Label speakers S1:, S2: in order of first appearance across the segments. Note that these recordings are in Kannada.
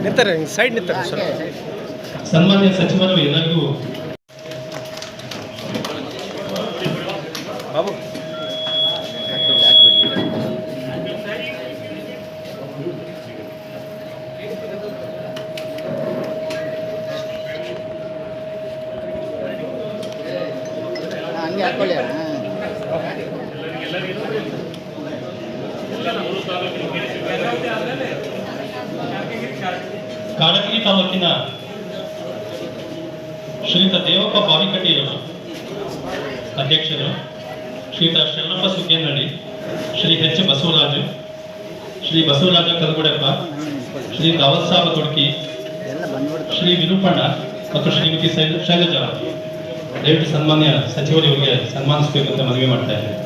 S1: ನಿಂತಾರೆ ಸೈಡ್ ನಿಂತಾರೆ ಸರ್.
S2: ಸನ್ಮಾನ್ಯ ಸಚಿವರು ಎಲ್ಲರಿಗೂ
S1: ಬಾಬು
S3: ಹಂಗೆ ಹಾಕೊಳ್ಳಿ.
S2: ಕಾಡಗಿರಿ ತಾಲೂಕಿನ ಶ್ರೀಯುತ ದೇವಪ್ಪ ಬಾವಿಕಟ್ಟಿಯವರು ಅಧ್ಯಕ್ಷರು, ಶ್ರೀಯುತ ಶರಣಪ್ಪ ಸುಗ್ಗೇನಹಳ್ಳಿ, ಶ್ರೀ ಎಚ್ ಬಸವರಾಜು, ಶ್ರೀ ಬಸವರಾಜ ಕಲ್ಗುಡೆಪ್ಪ, ಶ್ರೀ ದಾವತ್ ಸಾಬ ತೊಡಕಿ, ಶ್ರೀ ವಿರೂಪಣ್ಣ ಮತ್ತು ಶ್ರೀಮತಿ ಶೈಲಜಾ ದಯವಿಟ್ಟು ಸನ್ಮಾನ್ಯ ಸಚಿವರಿಗೆ ಸನ್ಮಾನಿಸಬೇಕು ಅಂತ ಮನವಿ ಮಾಡ್ತಾ ಇದ್ದಾರೆ.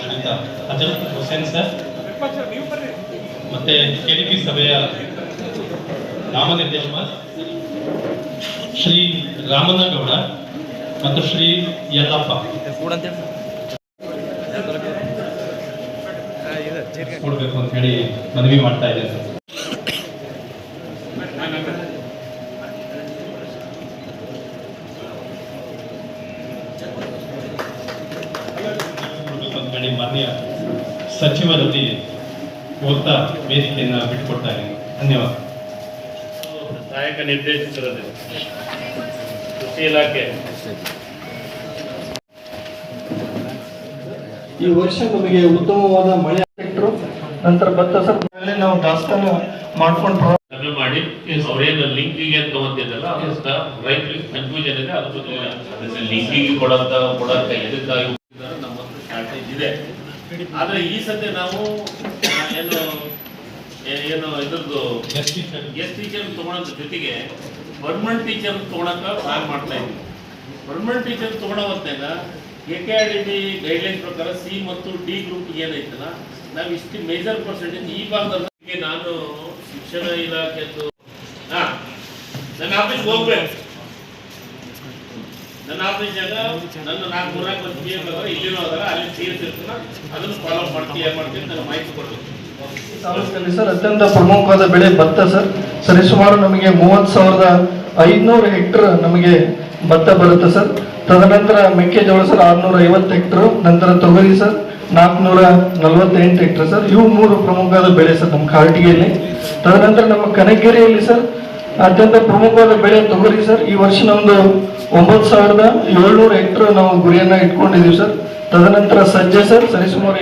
S2: ಶ್ರೀಯುತ ಅಜಲ್ ಹುಸೇನ್ ಸರ್ ಮತ್ತೆ ಕೆಡಿಪಿ ಸಭೆಯ ನಾಮನಿರ್ದೇಶಕ ಶ್ರೀ ರಾಮನಗೌಡ ಮತ್ತು ಶ್ರೀ ಯಲ್ಲಪ್ಪ ಕೊಡ್ಬೇಕು ಅಂತ ಹೇಳಿ ಮನವಿ ಮಾಡ್ತಾ ಇದ್ದೇನೆ. ಮಾನ್ಯ ಸಚಿವರಲ್ಲಿ ಓದ್ತಾ ವೇದಿಕೆಯನ್ನು ಬಿಟ್ಟುಕೊಡ್ತಾ ಇದ್ದೀನಿ. ಧನ್ಯವಾದ.
S4: ಸಹಾಯಕ ನಿರ್ದೇಶಕರಲ್ಲಿ ಕೃಷಿ ಇಲಾಖೆ
S5: ಈ ವರ್ಷ ನಮಗೆ ಉತ್ತಮವಾದ ಮಳೆ ನಂತರ ಭತ್ತ ಸರ್ ನಾವು ದಾಸ್ತಾನು ಮಾಡ್ಕೊಂಡು
S4: ಮಾಡಿ ಅವ್ರೇನು ಲಿಂಕಿಗೆ ಅಂತ ತಗೊಂತಿದ್ದಲ್ಲ ರೈತರಿಗೆ ಕನ್ಫ್ಯೂಷನ್ ಇದೆ. ಅದ್ರ ಲಿಂಕಿಗೆ ಕೊಡಂತ ಎದಕ್ಕಾಗಿ ನಮ್ಮೊಂದು ಶಾರ್ಟೇಜ್ ಇದೆ. ಆದ್ರೆ ಈ ಸದ್ಯ ನಾವು ಏನು ಇದ್ರದ್ದು ಗೆಸ್ಟ್ ಟೀಚರ್ ತಗೊಳೋದ್ರ ಜೊತೆಗೆ ಪರ್ಮನೆಂಟ್ ಟೀಚರ್ ತಗೊಳಕ ಪ್ಲಾನ್ ಮಾಡ್ತಾ ಇದ್ವಿ. ಪರ್ಮನೆಂಟ್ ಟೀಚರ್ ತಗೊಳ್ಳೋ ಹೊತ್ತಾಗ KKRDB ಗೈಡ್ಲೈನ್ ಪ್ರಕಾರ ಸಿ ಮತ್ತು ಡಿ ಗ್ರೂಪ್ ಏನೈತಲ್ಲ, ನಾವು ಇಷ್ಟು ಮೇಜರ್ ಪರ್ಸೆಂಟೇಜ್ ಈ ಭಾಗದಲ್ಲಿ ನಾನು ಶಿಕ್ಷಣ ಇಲಾಖೆದ್ದು ನನ್ನ ಆಫೀಸ್ಗೆ ಹೋಗ್ಬೇಕು. ನನ್ನ ಆಫೀಸ್ನಾಗ ನನ್ನ 4-3 ಮಂದಿ ಪಿ ಎಂ ಅದರ, ಇಲ್ಲಿನೂ ಅದರ, ಅಲ್ಲಿ CS ಇರ್ತಾನ, ಅದನ್ನು ಫಾಲೋ ಮಾಡ್ತೀನಿ ನನ್ನ ಮಾಹಿತಿ ಕೊಡ್ಬೇಕು.
S5: ತಾಲೂಕಲ್ಲಿ ಸರ್ ಅತ್ಯಂತ ಪ್ರಮುಖವಾದ ಬೆಳೆ ಭತ್ತ ಸರ್. ಸರಿಸುಮಾರು ನಮಗೆ 30,500 ಹೆಕ್ಟರ್ ನಮಗೆ ಭತ್ತ ಬರುತ್ತೆ ಸರ್. ತದನಂತರ ಮೆಕ್ಕೆಜೋಳ ಸರ್ 650 ಹೆಕ್ಟರ್, ನಂತರ ತೊಗರಿ ಸರ್ 448 ಹೆಕ್ಟರ್ ಸರ್. ಇವು 3 ಪ್ರಮುಖವಾದ ಬೆಳೆ ಸರ್ ನಮ್ಮ ಕಾರಟಗಿಯಲ್ಲಿ. ತದನಂತರ ನಮ್ಮ ಕನಕಗಿರಿಯಲ್ಲಿ ಸರ್ ಅತ್ಯಂತ ಪ್ರಮುಖವಾದ ಬೆಳೆ ತೊಗರಿ ಸರ್. ಈ ವರ್ಷ ನಮ್ದು 9,700 ಹೆಕ್ಟರ್ ನಾವು ಗುರಿಯನ್ನ ಇಟ್ಕೊಂಡಿದೀವಿ ಸರ್. ತದನಂತರ ಸಜ್ಜೆ ಸರ್ ಸರಿಸುಮಾರು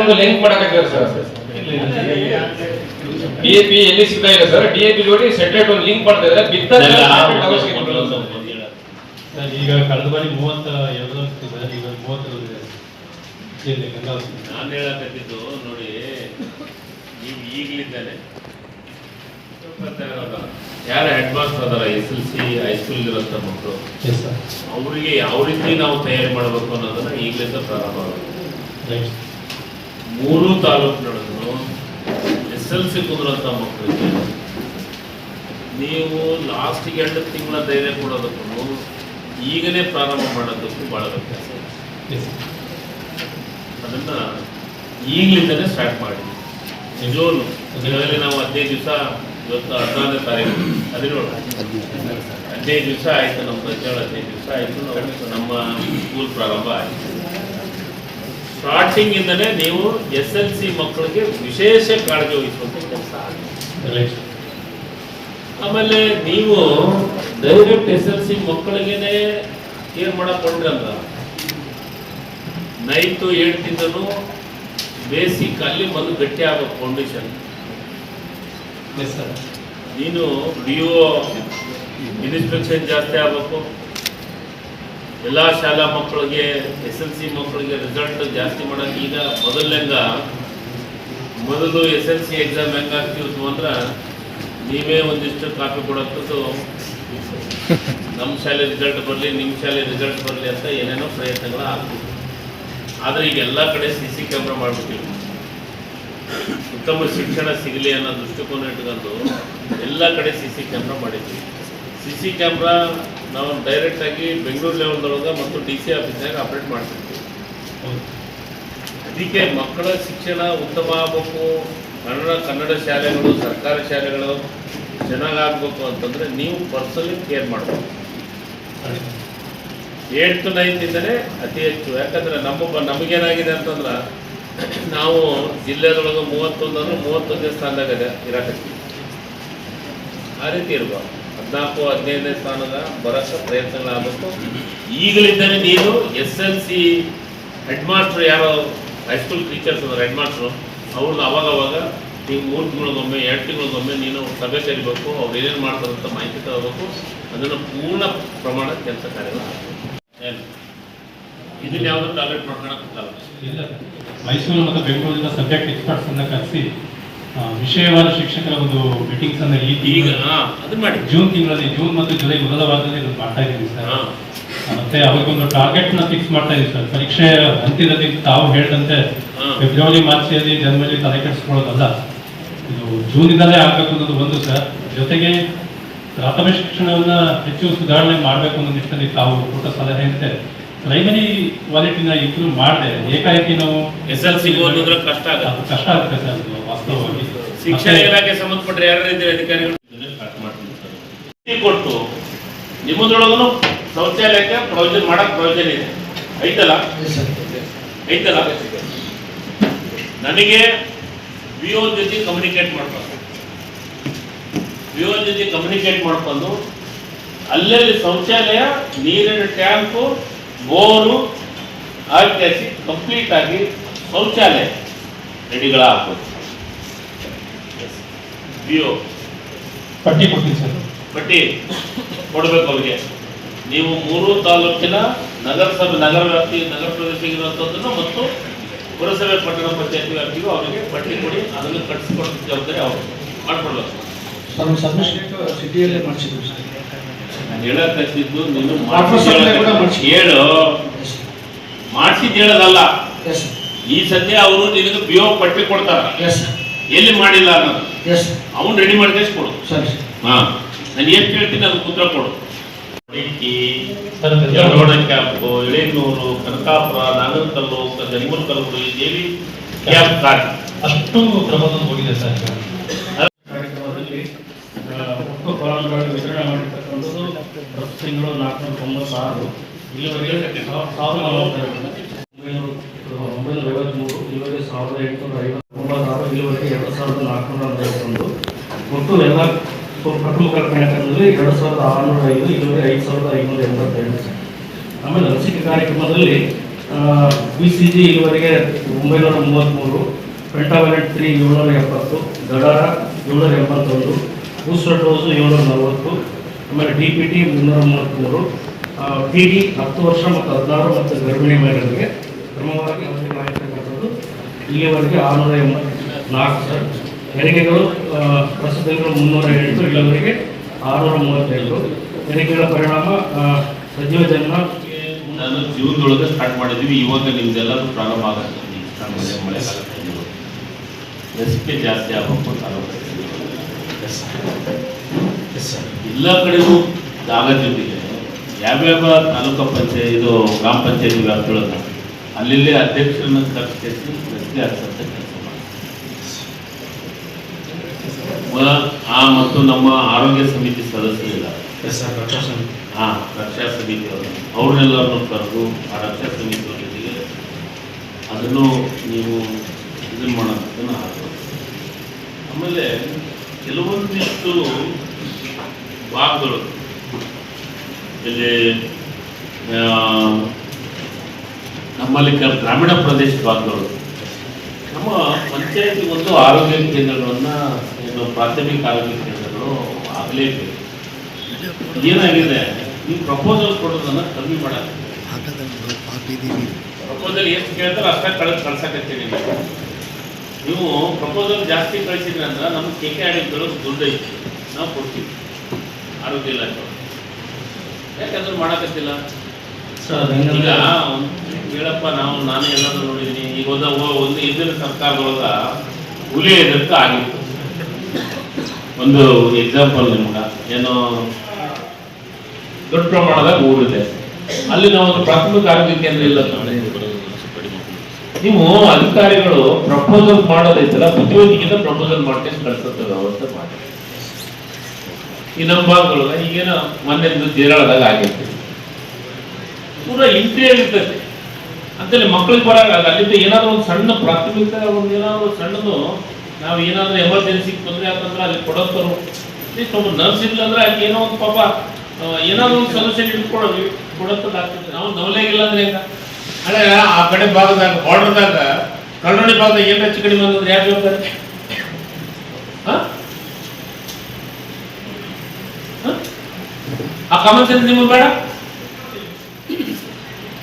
S6: ಒಂದು ಲಿಂಕ್ ಮಾಡಬೇಕಾದ್ರೆ ಸರ್ DAP ಎಲ್ಲಿ ಸಿಗ್ತಾ ಇಲ್ಲ ಸರ್. DAP ಜೋಡಿ ಸೆಟ್ರೇಟ್ ಒಂದು ಲಿಂಕ್ ಮಾಡ್ತಾ ಇದ್ದಾರೆ.
S2: ಈಗ ಕಳೆದ ಬಾರಿ 32 ಸಿಗ್ತದೆ, ಈಗ 32 ಇದೆ.
S4: ನಾನು ಹೇಳಕತ್ತಿದ್ದು ನೋಡಿ, ನೀವು ಈಗಲಿದ್ದಾನೆ ಯಾರ ಹೆಡ್ ಮಾಸ್ಟರ್ ಅದಾರ, SLC ಹೈಸ್ಕೂಲ್ ಇರೋಂಥ ಮಕ್ಕಳು, ಅವರಿಗೆ ಯಾವ ರೀತಿ ನಾವು ತಯಾರಿ ಮಾಡಬೇಕು ಅನ್ನೋದನ್ನ ಈಗಲಿಂದ ಪ್ರಾರಂಭ ಆಗಬೇಕು. 3 ತಾಲೂಕಿನೊಳಗೂ SLC ಕುಂದ್ರಂಥ ಮಕ್ಕಳಿಗೆ ನೀವು ಲಾಸ್ಟಿಗೆ 2 ತಿಂಗಳ ಧೈರ್ಯ ಕೊಡೋದಕ್ಕೂ ಈಗನೇ ಪ್ರಾರಂಭ ಮಾಡೋದಕ್ಕೂ ಭಾಳ ವ್ಯತ್ಯಾಸ. ಅದನ್ನ ಈಗಲಿಂದನೇ ಸ್ಟಾರ್ಟ್ ಮಾಡಿ. ಜೂನ್ ಈಗಾಗಲೇ ನಾವು 15 ದಿವಸ, ಇವತ್ತು 14ನೇ ತಾರೀಕು, 17 15 ದಿವಸ ಆಯಿತು, ನಮ್ಮ ಪ್ರಜ್ಞೆಗಳು 15 ದಿವಸ ಆಯಿತು ನಮ್ಮ ಸ್ಕೂಲ್ ಪ್ರಾರಂಭ ಆಯಿತು. ಸ್ಟಾರ್ಟಿಂಗಿಂದಲೇ ನೀವು SLC ಮಕ್ಕಳಿಗೆ ವಿಶೇಷ ಕಾಳಜಿ ವಹಿಸುವಂಥ ಕೆಲಸ ಆಗಿದೆ. ಆಮೇಲೆ ನೀವು ಡೈರೆಕ್ಟ್ SLC ಮಕ್ಕಳಿಗೇನೆ ಏನು ಮಾಡಕೊಂಡ್ರಲ್ಲ, 9th 8th ಬೇಸಿಕ್ ಅಲ್ಲಿ ಮೊದಲು ಗಟ್ಟಿ ಆಗಬೇಕು ಫೌಂಡೇಶನ್. ನೀನು DO ಇನ್ಸ್ಪೆಕ್ಷನ್ ಜಾಸ್ತಿ ಆಗಬೇಕು. ಎಲ್ಲ ಶಾಲಾ ಮಕ್ಕಳಿಗೆ SLC ಮಕ್ಕಳಿಗೆ ರಿಸಲ್ಟ್ ಜಾಸ್ತಿ ಮಾಡೋಕೆ ಈಗ ಮೊದಲು SLC ಎಕ್ಸಾಮ್ ಹೆಂಗೆ ಆಗ್ತಿತ್ತು ಅಂದ್ರೆ ನೀವೇ ಒಂದಿಷ್ಟು ಕಾಪಿ ಕೊಡೋದು, ನಮ್ಮ ಶಾಲೆ ರಿಸಲ್ಟ್ ಬರಲಿ, ನಿಮ್ಮ ಶಾಲೆ ರಿಸಲ್ಟ್ ಬರಲಿ ಅಂತ ಏನೇನೋ ಪ್ರಯತ್ನಗಳು ಆಗ್ತಿತ್ತು. ಆದರೆ ಈಗ ಎಲ್ಲ ಕಡೆ CC ಕ್ಯಾಮ್ರಾ ಮಾಡಿಬಿಟ್ಟಿವಿ. ಉತ್ತಮ ಶಿಕ್ಷಣ ಸಿಗಲಿ ಅನ್ನೋ ದೃಷ್ಟಿಕೋನ ಇಟ್ಕೊಂಡು ಎಲ್ಲ ಕಡೆ CC ಕ್ಯಾಮ್ರಾ ಮಾಡಿದ್ವಿ. CC ಕ್ಯಾಮ್ರಾ ನಾವು ಡೈರೆಕ್ಟಾಗಿ ಬೆಂಗಳೂರು ಲೆವೆಲ್ದೊಳಗೆ ಮತ್ತು DC ಆಫೀಸ್ನಾಗ ಆಪ್ರೇಟ್ ಮಾಡ್ತಿರ್ತೀವಿ. ಅದಕ್ಕೆ ಮಕ್ಕಳ ಶಿಕ್ಷಣ ಉತ್ತಮ ಆಗಬೇಕು, ಕನ್ನಡ ಶಾಲೆಗಳು, ಸರ್ಕಾರಿ ಶಾಲೆಗಳು ಚೆನ್ನಾಗಾಗಬೇಕು ಅಂತಂದರೆ ನೀವು ಪರ್ಸನಲಿ ಕೇರ್ ಮಾಡಬೇಕು. 8th 9th ಅತಿ ಹೆಚ್ಚು. ಯಾಕಂದರೆ ನಮಗೇನಾಗಿದೆ ಅಂತಂದ್ರೆ ನಾವು ಜಿಲ್ಲೆದೊಳಗೆ 31 31ನೇ ಸ್ಥಾನದಾಗ ಇರಾಕತ್ತೀವಿ. ಆ ರೀತಿ ಇರ್ಬಾರ್ದು. 14 15ನೇ ಸ್ಥಾನದ ಬರೋಕ್ಕೆ ಪ್ರಯತ್ನಗಳಾಗಬೇಕು. ಈಗಲಿಂದಲೇ ನೀನು SLC ಹೆಡ್ ಮಾಸ್ಟ್ರು, ಯಾರೋ ಹೈಸ್ಕೂಲ್ ಟೀಚರ್ಸ್ ಅಂದ್ರೆ ಹೆಡ್ ಮಾಸ್ಟ್ರು, ಅವ್ರನ್ನ ಅವಾಗ ನೀವು 3 ತಿಂಗಳಿಗೊಮ್ಮೆ 2 ತಿಂಗಳಿಗೊಮ್ಮೆ ನೀನು ಸಭೆ ಕರಿಬೇಕು. ಅವ್ರು ಏನೇನು ಮಾಡ್ತಾರಂತ ಮಾಹಿತಿ ತಗೋಬೇಕು. ಅದನ್ನು ಪೂರ್ಣ ಪ್ರಮಾಣ ಕೆಲಸ ಕಾರ್ಯಗಳಾಗಬೇಕು. ಇದನ್ನ ಯಾವುದೂ ಟಾರ್ಗೆಟ್ ಮಾಡ್ಕೊಳಕ್ಕಾಗಲ್ಲ.
S2: ಇಲ್ಲ, ಮೈಸೂರು ಮತ್ತು ಬೆಂಗಳೂರಿನ ಸಬ್ಜೆಕ್ಟ್ ಎಕ್ಸ್ಪರ್ಟ್ಸ್ ಅನ್ನ ಕರೆಸಿ ವಿಷಯವಾದ ಶಿಕ್ಷಕರ ಒಂದು ಮೀಟಿಂಗ್ಸ್ ಅನ್ನ
S4: ಈಗ ಅದನ್ನ ಮಾಡಿ
S2: ಜೂನ್ ಮತ್ತು ಜುಲೈ ಮೊದಲ ವಾರದಲ್ಲಿ ಇದನ್ನು ಮಾಡ್ತಾ ಇದ್ದೀವಿ ಸರ್. ಮತ್ತೆ ಅವ್ರಿಗೊಂದು ಟಾರ್ಗೆಟ್ ನ ಫಿಕ್ಸ್ ಮಾಡ್ತಾ ಇದೀವಿ ಸರ್. ಪರೀಕ್ಷೆ ಹಂತದಲ್ಲಿ ತಾವು ಹೇಳಿದಂತೆ ಫೆಬ್ರವರಿ ಮಾರ್ಚಲ್ಲಿ ಜನವರಿ ತಲೆ ಕೆಡಿಸ್ಕೊಳ್ಳೋದಲ್ಲ, ಇದು ಜೂನಿಂದಲೇ ಆಗಬೇಕು ಅನ್ನೋದು ಒಂದು ಸರ್. ಜೊತೆಗೆ ಪ್ರಾಥಮಿಕ ಶಿಕ್ಷಣವನ್ನ ಹೆಚ್ಚು ಸುಧಾರಣೆ ಮಾಡಬೇಕು ಅನ್ನೋ ನಿಟ್ಟಿನಲ್ಲಿ ತಾವು ಕೊಟ್ಟ ಸಲಹೆ ಅಂತೆ ಪ್ರೈಮರಿ ಕ್ವಾಲಿಟಿನ ಇಂಪ್ರೂವ್ ಮಾಡಿದೆ ಏಕಾಏಕಿ ನಾವು
S4: SLC ಓದಿದ್ರೆ ಕಷ್ಟ
S2: ಆಗುತ್ತೆ ಸರ್. ಅದು ವಾಸ್ತವವಾಗಿ
S4: ಶಿಕ್ಷಣ ಇಲಾಖೆ ಸಂಬಂಧಪಟ್ಟ ಯಾರು ಅಧಿಕಾರಿಗಳು ಕೊಟ್ಟು ನಿಮ್ಮದ್ರೊಳಗೂ ಶೌಚಾಲಯಕ್ಕೆ ಪ್ರಯೋಜನ ಮಾಡಕ್ ಪ್ರಯೋಜನ ಇದೆ. ಐತಲ್ಲ ನನಗೆ VO ಜೊತೆ ಕಮ್ಯುನಿಕೇಟ್ ಮಾಡ್ಕೊಂಡು ಅಲ್ಲಲ್ಲಿ ಶೌಚಾಲಯ, ನೀರಿನ ಟ್ಯಾಂಕು, ಬೋರು ಹಾಕಿ ಕಂಪ್ಲೀಟ್ ಆಗಿ ಶೌಚಾಲಯ ರೆಡಿಗಳಾಗಬೇಕು. VO
S2: ಪಟ್ಟಿ ಕೊಡ್ತೀನಿ ಸರ್.
S4: ಪಟ್ಟಿ ಕೊಡಬೇಕು ಅವ್ರಿಗೆ. ನೀವು 3 ತಾಲೂಕಿನ ನಗರ ವ್ಯಾಪ್ತಿ, ನಗರ ಪ್ರದೇಶಗಿರುವಂಥದ್ದನ್ನು ಮತ್ತು ಪುರಸಭೆ, ಪಟ್ಟಣ ಪಂಚಾಯತಿ ವ್ಯಾಪ್ತಿಗೂ ಅವರಿಗೆ ಪಟ್ಟಿ ಕೊಡಿ. ಅದನ್ನು ಕಟ್ಟಿಸಿಕೊಡೋ ಜವಾಬ್ದಾರಿ ಅವರು ಮಾಡ್ಕೊಡ್ಬೇಕು.
S5: ಸಿಟಿಯಲ್ಲೇ ಮಾಡಿಸಿದ್ರು
S4: ನಾನು ಹೇಳಕ್ಕಿದ್ದು ನೀನು ಹೇಳು, ಮಾಡಿಸಿದ್ದು ಹೇಳೋದಲ್ಲ. ಈ ಸದ್ಯ ಅವರು ನಿನಗೆ BO ಪಟ್ಟಿ ಕೊಡ್ತಾರ, ಎಲ್ಲಿ ಮಾಡಿಲ್ಲ ಅನ್ನೋದು ಅವ್ನು ರೆಡಿ ಮಾಡಿ ಕೊಡು. ನಾನು ಏನು ಕೇಳ್ತೀನಿ ಅದಕ್ಕೆ ಉತ್ತರ ಕೊಡು. ಕ್ಯಾಂಪು, ಎಳೆನೂರು, ಕನಕಾಪುರ, ನಾಗರಕಲ್ಲು, ಜನ್ಮೂರ್ಕಲ್ಲು, ದೇವಿ ಕ್ಯಾಂಪ್ ಕಾರ್ಡ್
S2: ಅಷ್ಟು ಪ್ರಬಂಧ ಹೋಗಿದೆ ಸರ್.
S5: ಕಾರ್ಯಕ್ರಮದಲ್ಲಿ ಒಟ್ಟು ಫಲಾನುಭವಿಗಳು ವಿತರಣೆ ಮಾಡಿರ್ತಕ್ಕಂಥದ್ದು ಪ್ರತಿ ತಿಂಗಳು 496, ಇಲ್ಲಿವರೆಗೆ 1953, ಇಲ್ಲಿವರೆಗೆ 1859, ಇಲ್ಲಿವರೆಗೆ 2441. ಒಟ್ಟು ಎಲ್ಲ ಪ್ರಥಮ ಕಾರ್ಯಕ್ರಮದಲ್ಲಿ 2605, ಇಲ್ಲಿವರೆಗೆ 5582. ಆಮೇಲೆ ಲಸಿಕೆ ಕಾರ್ಯಕ್ರಮದಲ್ಲಿ BCG ಇಲ್ಲಿವರೆಗೆ 933, ಪೆಂಟಾವೆಲೆಂಟ್ 3 770, ಗಡಾರ 781, ಬೂಸ್ಟರ್ ಡೋಸು 740, ಆಮೇಲೆ DPT 333, PD 10 ವರ್ಷ ಮತ್ತು 16 ಮತ್ತು ಗರ್ಭಿಣಿ ಮಹಿಳೆಯರಿಗೆ ಕ್ರಮವಾಗಿ ಲಸಿಕೆ ಹಾಕಿರ್ತಕ್ಕಂಥದ್ದು ಇಲ್ಲಿವರೆಗೆ 684 ಸರ್. ಹೆರಿಗೆಗಳು ಪ್ರಸ್ತುತಗಳು 308, ಇಲ್ಲಿವರೆಗೆ 635. ಹೆರಿಗೆಗಳ ಪರಿಣಾಮ ಸಜೀವ ಜನ್ಮ
S4: ನಾನು ಜೂನ್ದೊಳಗೆ ಸ್ಟಾರ್ಟ್ ಮಾಡಿದ್ವಿ. ಇವಾಗ ನಿಮ್ದೆಲ್ಲರೂ ಪ್ರಾರಂಭ ಆಗುತ್ತೆ. ಮಳೆಗಾಲ ಲಸಿಕೆ ಜಾಸ್ತಿ ಆಗಬೇಕು. ಎಲ್ಲ ಕಡೆಗೂ ಜಾಗ ಜೊತೆಗೆ ಯಾವ್ಯಾವ ತಾಲೂಕು ಪಂಚಾಯತ್, ಇದು ಗ್ರಾಮ ಪಂಚಾಯತಿ ವ್ಯಾಪ್ತಿಗಳನ್ನ ಅಲ್ಲಿ ಅಧ್ಯಕ್ಷರನ್ನ ಕರೆಸಿ ಲಸಿಕೆ ಹಾಕ್ಸಂತ ಕೆಲಸ ಮಾಡಿ. ಮತ್ತು ನಮ್ಮ ಆರೋಗ್ಯ ಸಮಿತಿ ಸದಸ್ಯರಿಲ್ಲ, ಹಾಂ, ರಕ್ಷಾ ಸಮಿತಿಯವರು ಅವ್ರನ್ನೆಲ್ಲರನ್ನು ಕರೆದು ಆ ರಕ್ಷಾ ಸಮಿತಿಯವ್ರ ಜೊತೆಗೆ ಅದನ್ನು ನೀವು ಇದನ್ನು ಮಾಡೋದನ್ನು ಹಾಕೋದು. ಆಮೇಲೆ ಕೆಲವೊಂದಿಷ್ಟು ಭಾಗಗಳು ಇಲ್ಲಿ ನಮ್ಮಲ್ಲಿ ಗ್ರಾಮೀಣ ಪ್ರದೇಶ ಭಾಗಗಳು ನಮ್ಮ ಪಂಚಾಯತಿ ಒಂದು ಆರೋಗ್ಯ ಕೇಂದ್ರಗಳನ್ನು ಏನು ಪ್ರಾಥಮಿಕ ಆರೋಗ್ಯ ಕೇಂದ್ರಗಳು ಆಗಲೇಬೇಕು. ಏನಾಗಿದೆ, ನೀವು ಪ್ರಪೋಸಲ್ ಕೊಡೋದನ್ನು ಕಮ್ಮಿ ಮಾಡಕ್ಕೆ ಪ್ರಪೋಸಲ್ ಎಷ್ಟು ಕೇಳ್ತಾರೆ ಅಷ್ಟೇ ಕಳ್ಸಕತ್ತೀರಿ. ನೀವು ಪ್ರಪೋಸಲ್ ಜಾಸ್ತಿ ಕಳಿಸಿದ್ರಿ ಅಂದ್ರೆ ನಮ್ಮ KKRDಗಳು ದುಡ್ಡು ಐತಿ, ನಾವು ಕೊಡ್ತೀವಿ ಆರೋಗ್ಯ ಇಲಾಖೆ. ಯಾಕಂದ್ರೆ ಮಾಡಕತ್ತಿಲ್ಲ ಈಗ ಹೇಳಪ್ಪ, ನಾನೇ ಎಲ್ಲಾದ್ರೂ ನೋಡಿದ್ದೀನಿ. ಈಗ ಒಂದು ಇದ್ದಿನ ಸರ್ಕಾರದೊಳಗ ಹುಲಿ ಎದಕ್ಕೆ ಆಗಿತ್ತು. ಒಂದು ಎಕ್ಸಾಂಪಲ್ ನಿಮ್ಗೆ ಏನೋ ದೊಡ್ಡ ಪ್ರಮಾಣದಾಗ ಊರಿದೆ, ಅಲ್ಲಿ ನಾವು ಒಂದು ಪ್ರಾಥಮಿಕ ಆರೋಗ್ಯ ಕೇಂದ್ರ ಇಲ್ಲ. ನೀವು ಅಧಿಕಾರಿಗಳು ಪ್ರಪೋಸಲ್ ಮಾಡೋದೈತಲ್ಲ, ಬುದ್ಧಿವಂತಿಕೆಯಿಂದ ಪ್ರಪೋಸಲ್ ಮಾಡ್ಕೊಂಡು ಕಳ್ಸೋ ವ್ಯವಸ್ಥೆ ಮಾಡಿ. ಈ ನಮ್ಮ ಭಾಗದೊಳಗ ಈಗೇನೋ ಮೊನ್ನೆ ಜೇರಾಳದಾಗ ಆಗೈತಿ, ಪೂರಾ ಇಂಟೀರಿಯರ್ ಇರ್ತೈತೆ ಅಂತೇಳಿ ಮಕ್ಕಳಿಗೆ ಬರಾಗ ಅಲ್ಲಿಂದ ಏನಾದ್ರು ಒಂದು ಸಣ್ಣ ಪ್ರಾಥಮಿಕ ಒಂದು ಏನಾದ್ರು ಸಣ್ಣದು ನಾವು ಏನಾದ್ರು ಎಮರ್ಜೆನ್ಸಿ ತೊಂದರೆ ಆತಂದ್ರೆ ಅಲ್ಲಿ ಕೊಡೋರು ಒಬ್ಬ ನರ್ಸ್ ಇಲ್ಲ ಅಂದ್ರೆ ಅಲ್ಲಿ ಏನೋ ಒಂದು ಪಾಪ ಏನಾದ್ರು ಒಂದು ಸೊಲ್ಯೂಷನ್ ಕೊಡೋದಾಗ್ತದೆ. ನಾವು ನವಲೆಗಿಲ್ಲ ಅಂದ್ರೆ ಹೆಂಗ ಹಳೆ ಆ ಕಡೆ ಭಾಗದಾಗ ಬಾರ್ಡರ್ದಾಗ ಕಲ್ನೋಡಿ ಭಾಗದಾಗ ಏನ್ ಹೆಚ್ಚು ಕಡಿಮೆ ಬಂದ್ರೆ ಯಾರು ಜವಾಬ್ದಾರಿ? ಆ ಕಾಮನ್ ಸೆನ್ಸ್ ನಿಮಗೆ ಬೇಡ?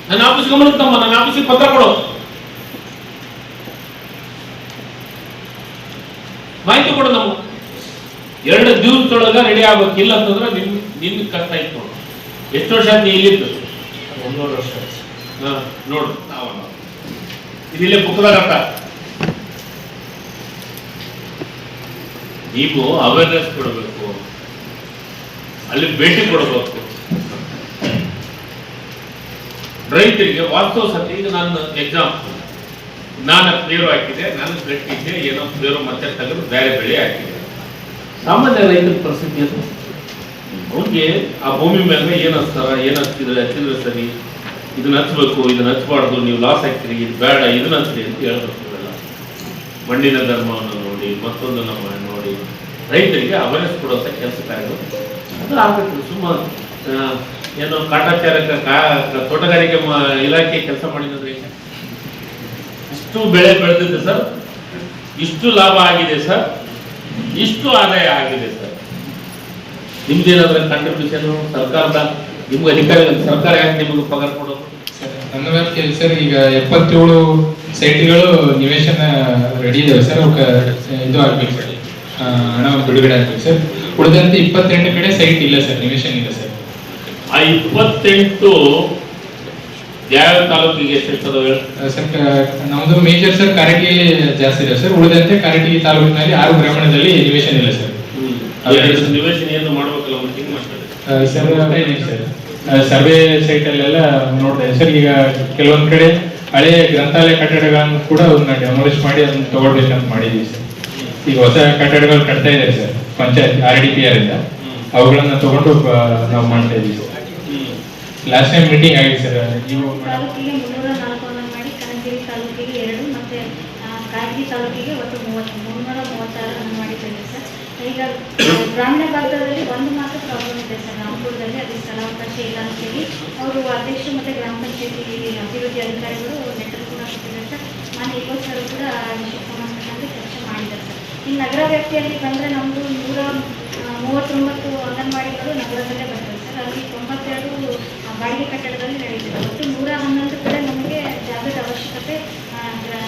S4: ನನ್ನ ಆಫೀಸ್ ಗಮನಿಸ್ತಮ್ಮ, ನನ್ನ ಆಫೀಸಿಗೆ ಪತ್ರ ಕೊಡು, ಮಾಹಿತಿ ಕೊಡು. ನಮ್ಗೆ 2 ದಿವಸದೊಳಗ ರೆಡಿ ಆಗ್ಬೇಕಿಲ್ಲ ಅಂತಂದ್ರೆ ನಿನ್ ಕಷ್ಟ ಆಯ್ತು ನೋಡು. ಎಷ್ಟು ವರ್ಷ ನೀ ಇಲ್ಲಿದ್ದು? 1.5 ವರ್ಷ. ನೋಡು, ಇದಿಲ್ಲೇ ಬುಕ್ದಾಗ ಅಂತ ನೀವು ಅವೇರ್ನೆಸ್ ಕೊಡಬೇಕು, ಅಲ್ಲಿ ಭೇಟಿ ಕೊಡಬೇಕು. ರೈತರಿಗೆ ವಾಸ್ತವ ಸತ್ಯ. ಈಗ ನಾನು ಎಕ್ಸಾಂಪಲ್, ನಾನು ಪ್ಲೇರು ಹಾಕಿದೆ, ನಾನು ಗಟ್ಟಿದ್ದೆ, ಏನೋ ಪ್ಲೇರು ಮತ್ತೆ ತೆಗೆದು ಬೇರೆ ಬೆಳೆ ಹಾಕಿದೆ. ಸಾಮಾನ್ಯ ರೈತರ ಪರಿಸ್ಥಿತಿ ಏನು? ಅವ್ರಿಗೆ ಆ ಭೂಮಿ ಮೇಲೆ ಏನು ಹಚ್ಚಿದ್ರೆ ಸರಿ, ಇದನ್ನ ಹಚ್ಬೇಕು, ಇದನ್ನ ಹಚ್ಬಾರ್ದು, ನೀವು ಲಾಸ್ ಹಾಕ್ತೀರಿ, ಇದು ಬೇಡ, ಇದನ್ನ ಹಚ್ಚಿರಿ ಅಂತ ಹೇಳ್ಬೇಕಿಲ್ಲ. ಮಣ್ಣಿನ ಧರ್ಮವನ್ನು ನೋಡಿ, ಮತ್ತೊಂದು ನಮ್ಮ ನೋಡಿ ರೈತರಿಗೆ ಅವೇರ್ನೆಸ್ ಕೊಡುವಂಥ ಕೆಲಸ ಕಾರ್ಯಗಳು ಅದು ಆಗಬೇಕು. ಸುಮ್ಮನೆ ಏನೋ ಕಾಟಾಚಾರಕ ತೋಟಗಾರಿಕೆ ಇಲಾಖೆ ಕೆಲಸ ಮಾಡಿದ್ರೆ ಇಷ್ಟು ಬೆಳೆ ಬೆಳೆದಿದೆ ಸರ್, ಇಷ್ಟು ಲಾಭ ಆಗಿದೆ ಸರ್, ಇಷ್ಟು ಆದಾಯ ಆಗಿದೆ ಸರ್, ನಿಮ್ದೇನಾದ್ರೆ ಕಾಂಟ್ರಿಬ್ಯೂಷನ್ ಸರ್ಕಾರದ ನಿಮ್ಗೆ ಅಧಿಕಾರಿಗಳು ಸರ್ಕಾರ ಯಾಕೆ ನಿಮಗೆ ಪಗಾರ ಕೊಡೋದು?
S1: ನನ್ನ ವ್ಯಾಪ್ತಿಯಲ್ಲಿ ಸರ್ ಈಗ 77 ಸೈಟ್ಗಳು ನಿವೇಶನ ರೆಡಿ ಇದಾವೆ ಸರ್. ಅವಕ್ಕೆ ಇದು ಆಗ್ಬೇಕು ಸರ್, ಹಣ ಬಿಡುಗಡೆ ಆಗ್ಬೇಕು ಸರ್. ಉಳಿದಂತೆ 28 ಕಡೆ ಸೈಟ್ ಇಲ್ಲ ಸರ್, ನಿವೇಶನ ಇಲ್ಲ ಸರ್.
S4: ಆ 28 ಯಾವ ತಾಲೂಕಿಗೆ ಎಷ್ಟಿರ್ತದೆ
S1: ಸರ್? ನಮ್ದು ಮೇಜರ್ ಸರ್ ಕಾರಟಗಿ ಜಾಸ್ತಿ ಇದೆ ಸರ್. ಉಳಿದಂತೆ ಕಾರಟಗಿ ತಾಲೂಕಿನಲ್ಲಿ 6 ಗ್ರಾಮೀಣದಲ್ಲಿ ನಿವೇಶನ ಇಲ್ಲ ಸರ್.
S4: ನಿವೇಶನ ಏನು ಮಾಡ್ಬೇಕಲ್ಲ
S1: ಸರ್ ಸರ್ವೆ ಸೈಟ್ ಅಲ್ಲೆಲ್ಲ ನೋಡ್ತಾ ಇದೆ ಸರ್. ಈಗ ಕೆಲವೊಂದ್ ಕಡೆ ಹಳೆ ಗ್ರಂಥಾಲಯ ಕಟ್ಟಡಗಳನ್ನು ಕೂಡ ಅದನ್ನ ಡೆಮಾಲಿಷ್ ಮಾಡಿ ಅದನ್ನ ತಗೊಳ್ಬೇಕಂತ ಮಾಡಿದೀವಿ ಸರ್. ಈಗ ಹೊಸ ಕಟ್ಟಡಗಳು ಕಟ್ತಾ ಇದ್ದಾರೆ ಸರ್ ಪಂಚಾಯತ್ RDPR ಇಂದ, ಅವುಗಳನ್ನ ತಗೊಂಡು ನಾವು ಮಾಡ್ತಾ ಇದೀವಿ ಸರ್. ಲಾಸ್ಟ್ ಟೈಮ್ ಮೀಟಿಂಗ್ ಆಗಿದೆ ಸರ್. ನೀವು
S7: ತಾಲೂಕಿಗೆ 304 ಮಾಡಿ, ಕನಕಗಿರಿ ತಾಲೂಕಿಗೆ 2 ಮತ್ತೆ ಕಾರಟಗಿ ತಾಲೂಕಿಗೆ ಒಟ್ಟು 336 ಮಾಡಿದ್ದೇವೆ ಸರ್. ಈಗ ಗ್ರಾಮೀಣ ಭಾಗದಲ್ಲಿ ಒಂದು ಮಾತ್ರ ಪ್ರಾಬ್ಲಮ್ ಇದೆ ಸರ್. ರಾಮಪುರದಲ್ಲಿ ಅದು ಸ್ಥಳಾವಕಾಶ ಇಲ್ಲ ಅಂತೇಳಿ ಅವರು ಅಧ್ಯಕ್ಷರು ಮತ್ತು ಗ್ರಾಮ ಪಂಚಾಯತಿ ಅಭಿವೃದ್ಧಿ ಅಧಿಕಾರಿಗಳು ಲೆಟರ್ ಕೂಡ ಕೊಟ್ಟಿದ್ದಾರೆ ಸರ್. ಮಾನ್ಯ ಇವತ್ತು ಸರ್ ಕೂಡ ಆ ವಿಷಯಕ್ಕೆ ಸಂಬಂಧಪಟ್ಟಂತೆ ಚರ್ಚೆ ಮಾಡಿದ್ದಾರೆ ಸರ್. ಈ ನಗರ ವ್ಯಾಪ್ತಿಯಲ್ಲಿ ಬಂದರೆ ನಮ್ಮದು 139 ಅಂಗನವಾಡಿಗಳು ನಗರದಲ್ಲೇ ಬರ್ತವೆ ಸರ್. ಅಲ್ಲಿ 92 ಬಾಡಿಗೆ ಕಟ್ಟಡದಲ್ಲಿ ನಡೆಯುತ್ತದೆ. ಒಟ್ಟು 111 ಕಡೆ ನಮಗೆ ಜಾಗದ ಅವಶ್ಯಕತೆ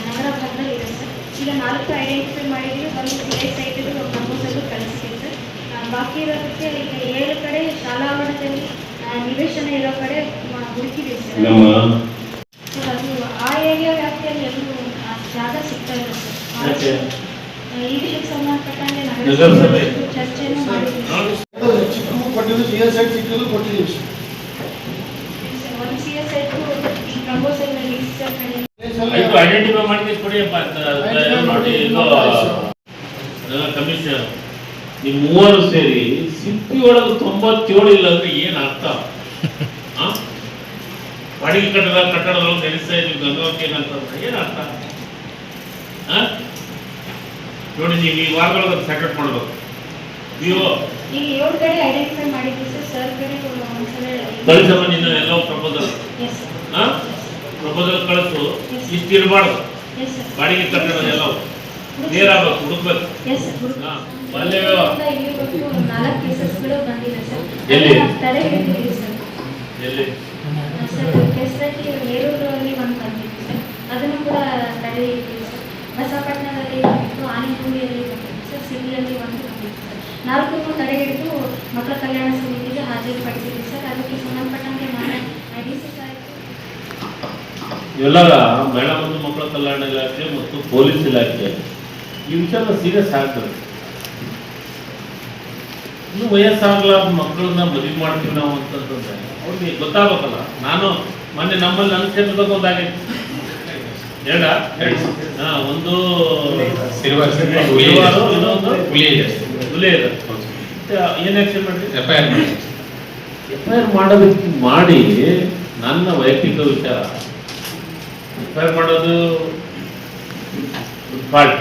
S7: ನಗರ ಭಾಗದಲ್ಲಿ ಇದೆ ಸರ್. ಈಗ 4 ಐಡೆಂಟಿಫೈ ಮಾಡಿದ್ದೀವಿ. ಒಂದು PI ಸೈಟ್ ಪ್ರಪೋಸಲ್ ಕಳಿಸ್ತೀವಿ ಸರ್. ಬಾಕಿ ಇರೋದಕ್ಕೆ ಈಗ 7 ಕಡೆ ಶಾಲಾವರಣದಲ್ಲಿ ನಿವೇಶನ ಇರೋ ಕಡೆ ಹುಡುಕಿದ್ದೀವಿ ಸರ್. ಅದು ಆ ಏರಿಯಾ ವ್ಯಾಪ್ತಿಯಲ್ಲಿ ಎಲ್ಲೂ ಜಾಗ ಸಿಗ್ತಾ ಇಲ್ಲ ಸರ್. ಈ ವಿಷಯಕ್ಕೆ ಸಂಬಂಧಪಟ್ಟಂಗೆ ನಗರಸಭೆ ಚರ್ಚೆನೂ ಮಾಡಿದ್ದೀವಿ. ಒಂದು CS ಸೈಟ್ ಈ ಪ್ರಪೋಸಲ್
S4: ಐಡೆಂಟಿಫೈ ಮಾಡಿ ಕೊಡಿಯಪ್ಪ ನೋಡಿ. ಕಮಿಷನರ್ ನೀವು 3 ಸೇರಿ ಸಿಪ್ಪಿ ಒಳಗೆ 97 ಇಲ್ಲ ಅಂದ್ರೆ ಏನ್ ಅರ್ಥ? ಬಾಡಿಗೆ ಕಟ್ಟಡದೊಳಗೆ ನಡೆಸ್ತಾ ಇದ್ವಿ ಗಂಗಾವತಿ ಏನಂತಂದ್ರೆ ಏನ್ ಅರ್ಥ? ನೋಡಿ ನೀವು ಈ ವಾರದೊಳಗೆ ಸೆಕ್ರೆಟ್ ಮಾಡ್ಬೇಕು. ನೀವು
S7: ಈಗ 7 ಕಡೆ ಐಡೆಂಟಿಫೈ ಮಾಡಿದ್ವಿ ಸರ್ ಕಡೆ ಒಂದ್ಸಲ
S4: ಕಳಿಸಮ್ಮ ನಿನ್ನ ಎಲ್ಲ ಪ್ರಪೋಸಲ್
S7: ಎಸ್
S4: ಪ್ರಪೋಸಲ್ ಕಳಿಸು. ಇಷ್ಟು ಇರಬಾರ್ದು,
S7: ಎಸ್ ಸರ್
S4: ಬಾಡಿಗೆ ಕಟ್ಟಡ ಎಲ್ಲ ಕ್ಲಿಯರ್ ಆಗ್ಬೇಕು, ಹುಡುಕ್ಬೇಕು.
S7: ಎಸ್
S4: ಬಾಲ್ಯ ವಿವಾಹ
S7: 4 ಕೇಸಸ್ಗಳು ಬಂದಿದೆ ಸರ್.
S4: ಎಲ್ಲಿ?
S7: ತಡೆ ಹಿಡಿದಿದ್ದೀವಿ ಸರ್.
S4: ಎಲ್ಲಿ?
S7: ಸರ್ ಕೆಸರಟ್ಟಿ ಹೇರೂರಲ್ಲಿ ಒಂದು ಬಂದಿದೆ ಸರ್, ಅದನ್ನು ಕೂಡ ತಡೆ ಹಿಡಿದಿದ್ದೀವಿ ಸರ್. ಬಸವಪಟ್ಟಣದಲ್ಲಿ ಬಂದಿತ್ತು, ಆನೆಗುಂದಿಯಲ್ಲಿ ಬಂದಿತ್ತು ಸರ್, ಸಿರಿಯಲ್ಲಿ ಒಂದು ಬಂದಿತ್ತು ಸರ್. 4 ತಡೆ ಹಿಡಿದು ಮಕ್ಕಳ ಕಲ್ಯಾಣ ಸಮಿತಿಗೆ ಹಾಜರುಪಡಿಸಿದ್ವಿ ಸರ್. ಅದಕ್ಕೆ ಸಂಬಂಧಪಟ್ಟಂತೆ ಮಾನ್ಯ ಡಿಸಿ ಸಾಹೇಬರು
S4: ಇವೆಲ್ಲ ಮಹಿಳಾ ಮತ್ತು ಮಕ್ಕಳ ಕಲ್ಯಾಣ ಇಲಾಖೆ ಮತ್ತು ಪೊಲೀಸ್ ಇಲಾಖೆ ಈ ವಿಚಾರ ಸೀರಿಯಸ್ ಆಗ್ತದೆ. ಇನ್ನು ವಯಸ್ಸಾಗಲಾರ್ದ ಮಕ್ಕಳನ್ನ ಮದುವೆ ಮಾಡ್ತೀವಿ ನಾವು ಅಂತಂದ್ರೆ ಅವ್ರಿಗೆ ಗೊತ್ತಾಗಬೇಕಲ್ಲ. ನಾನು ಮೊನ್ನೆ ನಮ್ಮಲ್ಲಿ ನನ್ನ ಕ್ಷೇತ್ರದಾಗ ಒಂದಾಗೈತಿ ಒಂದು ಇನ್ನೊಂದು ಹುಲಿ ಇದೆ. ಏನ್ ಆಕ್ಷನ್ ಮಾಡಿ ಎಫ್ಐಆರ್ ಮಾಡೋದಕ್ಕೆ ಮಾಡಿ ನನ್ನ ವೈಯಕ್ತಿಕ ವಿಚಾರ. ಎಫ್ಐಆರ್ ಮಾಡೋದು ಪಾರ್ಟ್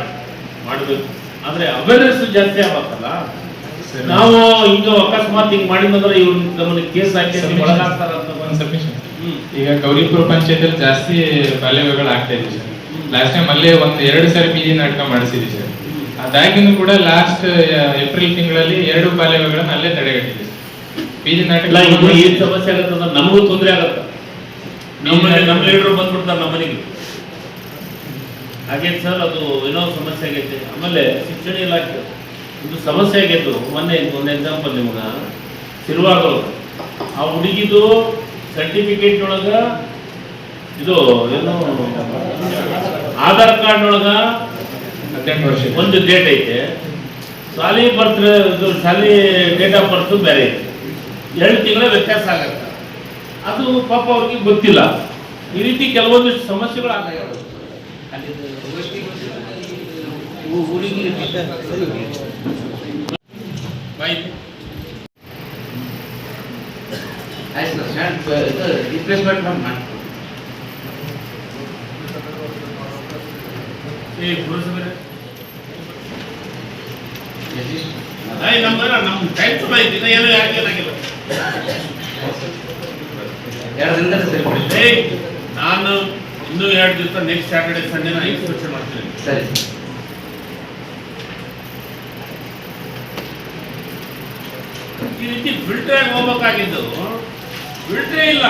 S4: ಮಾಡಬೇಕು, ಆದ್ರೆ ಅವೇರ್ನೆಸ್ ಜಾಸ್ತಿ ಆಗ್ಬೇಕಲ್ಲ. ನಾವು ಹಿಂಗ ಅಕಸ್ಮಾತ್ ಹಿಂಗ್ ಮಾಡಿದ್ರೆ ಇವ್ರ ನಮ್ಮನ್ನ ಕೇಸ್ ಹಾಕಿ ಒಳಗಾಗ್ತಾರ ಅಂತ
S1: ಸಬ್ಮಿಷನ್. ಈಗ ಗೌರಿಪುರ ಪಂಚಾಯತ್ ಜಾಸ್ತಿ ಬಾಲ್ಯ ವಿವಾಹಗಳು ಆಗ್ತಾ ಇದೆ ಸರ್. ಲಾಸ್ಟ್ ಟೈಮ್ ಅಲ್ಲೇ 2 ಸಾರಿ ಬೀದಿ ನಾಟಕ ಮಾಡಿಸಿದ್ವಿ ಸರ್. ಅದಾಗಿನೂ ಕೂಡ ಲಾಸ್ಟ್ ಏಪ್ರಿಲ್ ತಿಂಗಳಲ್ಲಿ 2 ಬಾಲ್ಯ ವಿವಾಹಗಳನ್ನ ಅಲ್ಲೇ ತಡೆಗಟ್ಟಿದ್ವಿ ಸರ್. ಬೀದಿ ನಾಟಕ
S4: ಏನ್ ಸಮಸ್ಯೆ ಆಗತ್ತಂದ್ರೆ ನಮಗೂ ತೊಂದರೆ ಆಗತ್ತ. ನಮ್ಮ ಲೀಡರ್ ಬಂದ್ಬಿಡ್ತಾರೆ ನಮ್ಮ ಮನೆಗೆ. ಹಾಗೆ ಸರ್ ಅದು ಏನೋ ಸಮಸ್ಯೆ ಆಗೈತೆ. ಆಮೇಲೆ ಶಿಕ್ಷಣ ಇಲಾಖೆ ಇದು ಸಮಸ್ಯೆ ಆಗೈತು. ಮೊನ್ನೆ ಒಂದು ಎಕ್ಸಾಂಪಲ್ ನಿಮ್ಗ ಸಿರುವಾಗಳು ಆ ಹುಡುಗಿದು ಸರ್ಟಿಫಿಕೇಟ್ ಒಳಗ ಇದು ಏನೋ ಆಧಾರ್ ಕಾರ್ಡ್ ಒಳಗ
S1: 18 ವರ್ಷ
S4: ಒಂದು ಡೇಟ್ ಐತೆ, ಶಾಲಿ ಬರ್ತ್ ಇದು ಶಾಲಿ ಡೇಟ್ ಆಫ್ ಬರ್ತ್ ಬೇರೆ ಐತೆ. 2 ತಿಂಗಳ ವ್ಯತ್ಯಾಸ ಆಗತ್ತೆ. ಅದು ಪಾಪ ಅವ್ರಿಗೆ ಗೊತ್ತಿಲ್ಲ. ಈ ರೀತಿ ಕೆಲವೊಂದಿಷ್ಟು ಸಮಸ್ಯೆಗಳು ಆಗ್ತವೆ.
S3: ರಿಪ್ಲೇಸ್ಮೆಂಟ್ ಮಾಡಿ
S4: ನಮ್ಮ ಟೈಮ್ ಚಲೋ ಐತಿ, ಏನೋ ಯಾರಿಗೇನಾಗಿಲ್ಲ.
S3: 2 ದಿನದಲ್ಲಿ ಸರಿಪಡಿಸಿ.
S4: ನಾನು ಇನ್ನೂ 2 ದಿವಸ ನೆಕ್ಸ್ಟ್ ಸ್ಯಾಟರ್ಡೆ ಸಂಡೇ ನಾನು ಇನ್ಸ್ಪೆಕ್ಷನ್ ಮಾಡ್ತೀನಿ.
S3: ಸರಿ.
S4: ಈ ರೀತಿ ಫಿಲ್ಟರ್ ಆಗಿ ಹೋಗ್ಬೇಕಾಗಿದ್ದು ಫಿಲ್ಟ್ರೇ ಇಲ್ಲ,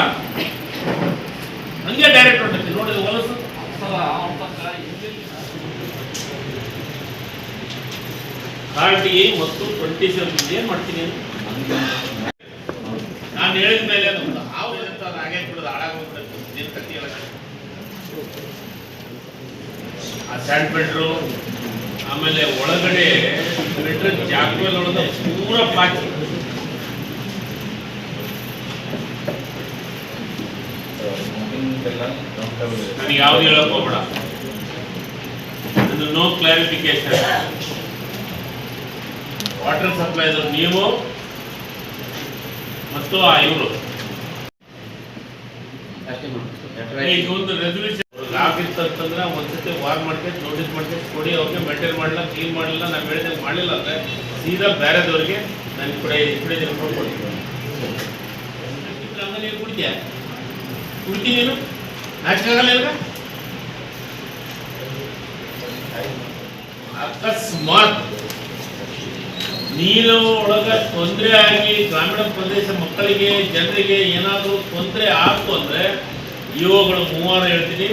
S4: ಹಂಗೆ ಡೈರೆಕ್ಟ್ ಹೊಂಟೈತಿ. ನೋಡಿ ಹೊಲಸು RTI ಮತ್ತು 27 ಏನ್ ಮಾಡ್ತೀನಿ ನಾನು ಹೇಳಿದ ಮೇಲೆ ಹಾಗೆ ಬಿಡೋದು ಹಾಳಾಗೋಗ್ಬಿಡುತ್ತೆ. ನೀನ್ ಕತ್ತಿ ಆ ಸ್ಯಾಂಡ್ ಪೆಟ್ರು, ಆಮೇಲೆ ಒಳಗಡೆ ಬಿಟ್ರೆ ಜಾಗದಲ್ಲಿ ಒಳಗೆ ಪೂರ ಪಾಕಿ. ನನಗೆ ಯಾವ್ದು ಹೇಳಕ್ ಹೋಗ್ಬೇಡ. ಇದು ನೋ ಕ್ಲಾರಿಫಿಕೇಶನ್. ವಾಟರ್ ಸಪ್ಲೈ ನೀವು ಮತ್ತು ಇವರು ಈಗ ಒಂದು ರೆಸಲ್ಯೂಷನ್ ಆಗಿರ್ತಂದ್ರೆ ಒಂದ್ಸತಿ ವಾರ್ ಮಾಡ್ಕೊಂಡು ನೋಟಿಸ್ ಮಾಡ್ಕೊಂಡು ಕೊಡಿ. ಅವ್ರಿಗೆ ಮೇಂಟೈನ್ ಮಾಡಲ್ಲ, ಕ್ಲೀನ್ ಮಾಡಲಿಲ್ಲ, ನಾವು ಹೇಳಿದಾಗ ಮಾಡಲಿಲ್ಲ ಅಂದ್ರೆ ಸೀದಾ ಬೇರೆದವ್ರಿಗೆ ನಾನು ಈ ಕಡೆ ರಿಪೋರ್ಟ್ ಕೊಡ್ತೀನಿ. ನೀನು ಕುಡ್ತೀನಿ ನೀನು ನಾಚಿಕಾಗಲ್ಲ ಇವಾಗ. ಅಕಸ್ಮಾತ್ ನೀರು ಒಳಗ ತೊಂದರೆ ಆಗಿ ಗ್ರಾಮೀಣ ಪ್ರದೇಶ ಮಕ್ಕಳಿಗೆ ಜನರಿಗೆ ಏನಾದರೂ ತೊಂದರೆ ಆಗ್ತು ಅಂದ್ರೆ ಇವುಗಳು 3 ಹೇಳ್ತೀನಿ,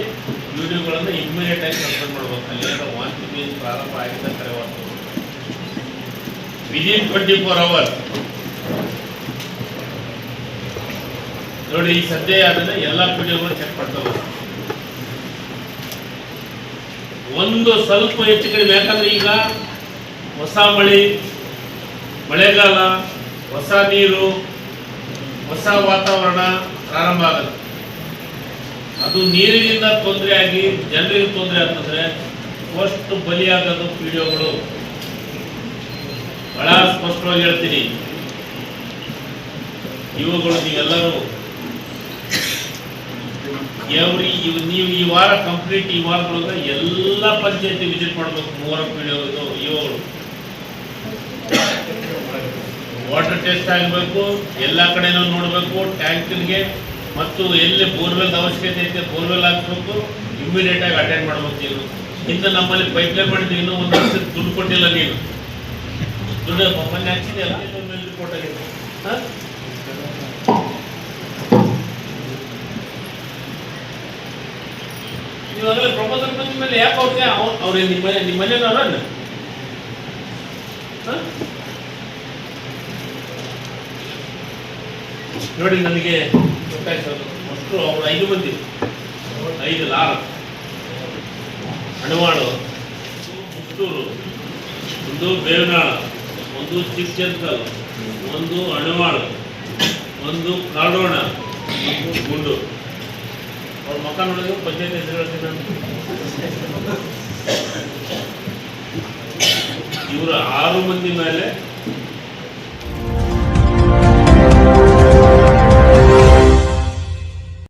S4: ವಿಡಿಯೋಗಳನ್ನು ಇಮ್ಮಿಡಿಯೇಟ್ ಆಗಿ ಸಸ್ಪೆಂಡ್ ಮಾಡ್ಬೇಕು. ಅಲ್ಲಿ ವಾಂತಿ ಪ್ರಾರಂಭ ಆಗಿದ್ದ ಕರೆ ವಿದಿನ್ 24 hours. ನೋಡಿ ಈ ಸದ್ಯ ಅದನ್ನ ಎಲ್ಲ ವಿಡಿಯೋಗಳು ಚೆಕ್ ಮಾಡ್ತಾರೆ. ಒಂದು ಸ್ವಲ್ಪ ಹೆಚ್ಚು ಕಡಿಮೆ, ಯಾಕಂದ್ರೆ ಈಗ ಹೊಸ ಮಳೆಗಾಲ, ಹೊಸ ನೀರು, ಹೊಸ ವಾತಾವರಣ ಪ್ರಾರಂಭ ಆಗುತ್ತೆ. ಅದು ನೀರಿನಿಂದ ತೊಂದರೆ ಆಗಿ ಜನರಿಗೆ ತೊಂದರೆ ಆಗ್ತಂದ್ರೆ ಫಸ್ಟ್ ಬಲಿಯಾಗೋದು ವಿಡಿಯೋಗಳು. ಬಹಳ ಸ್ಪಷ್ಟವಾಗಿ ಹೇಳ್ತೀನಿ, ಇವುಗಳು ನೀವೆಲ್ಲರೂ ನೀವು ಈ ವಾರ ಕಂಪ್ಲೀಟ್ ಈ ವಾರದೊಳಗೆ ಎಲ್ಲ ಪಂಚಾಯತಿ ವಿಸಿಟ್ ಮಾಡಬೇಕು. 3 ಇವುಗಳು ವಾಟರ್ ಟೆಸ್ಟ್ ಆಗಬೇಕು, ಎಲ್ಲ ಕಡೆನೂ ನೋಡಬೇಕು, ಟ್ಯಾಂಕರ್ಗೆ ಮತ್ತು ಎಲ್ಲಿ ಬೋರ್ವೆಲ್ ಅವಶ್ಯಕತೆ ಐತೆ ಬೋರ್ವೆಲ್ ಹಾಕ್ಬೇಕು, ಇಮಿಡಿಯೇಟ್ ಆಗಿ ಅಟೆಂಡ್ ಮಾಡ್ಬೇಕು. ನೀನು ಇಂಥ ನಮ್ಮಲ್ಲಿ ಪೈಪ್ಲೈನ್ ಮಾಡಿದ್ರೆ ಇನ್ನೂ ಒಂದು ವರ್ಷದ ದುಡ್ಡು ಕೊಟ್ಟಿಲ್ಲ. ನೀನು ದುಡ್ಡು ಮೊನ್ನೆ ಹಚ್ಚಿದೆ ಮೇಲೆ ರಿಪೋರ್ಟ್ ಆಗಿದೆ. ನೀವಾಗಲೇ ಪ್ರಪೋಸಲ್ ಬಂದ ಮೇಲೆ ಯಾಕೆ ಅವ್ರಿಗೆ ಅವ್ರಿಗೆ ನಿಮ್ಮ ಮನೆಯವ್ರ ನೋಡಿ ನನಗೆ ಗೊತ್ತಾಯ್ತು. ಅಷ್ಟು ಅವ್ರು 5 ಮಂದಿ 5 ಲಾರ ಅಣವಾಳು, ಮುತ್ತೂರು, ಒಂದು ಬೇವನಾಳ, ಒಂದು ಚಿಕ್ಕಚಂತಲ್, ಒಂದು ಅಣವಾಳು, ಒಂದು ಕಾಡೋಣ, ಒಂದು ಗುಂಡು. ಅವ್ರ ಮಕ್ಕ ನೋಡಿದ್ರು ಪಂಚಾಯತ್ ಹೆಸರು ಹೇಳ್ತೀನಿ ನಾನು. ಇವರು 6 ಮಂದಿ ಮೇಲೆ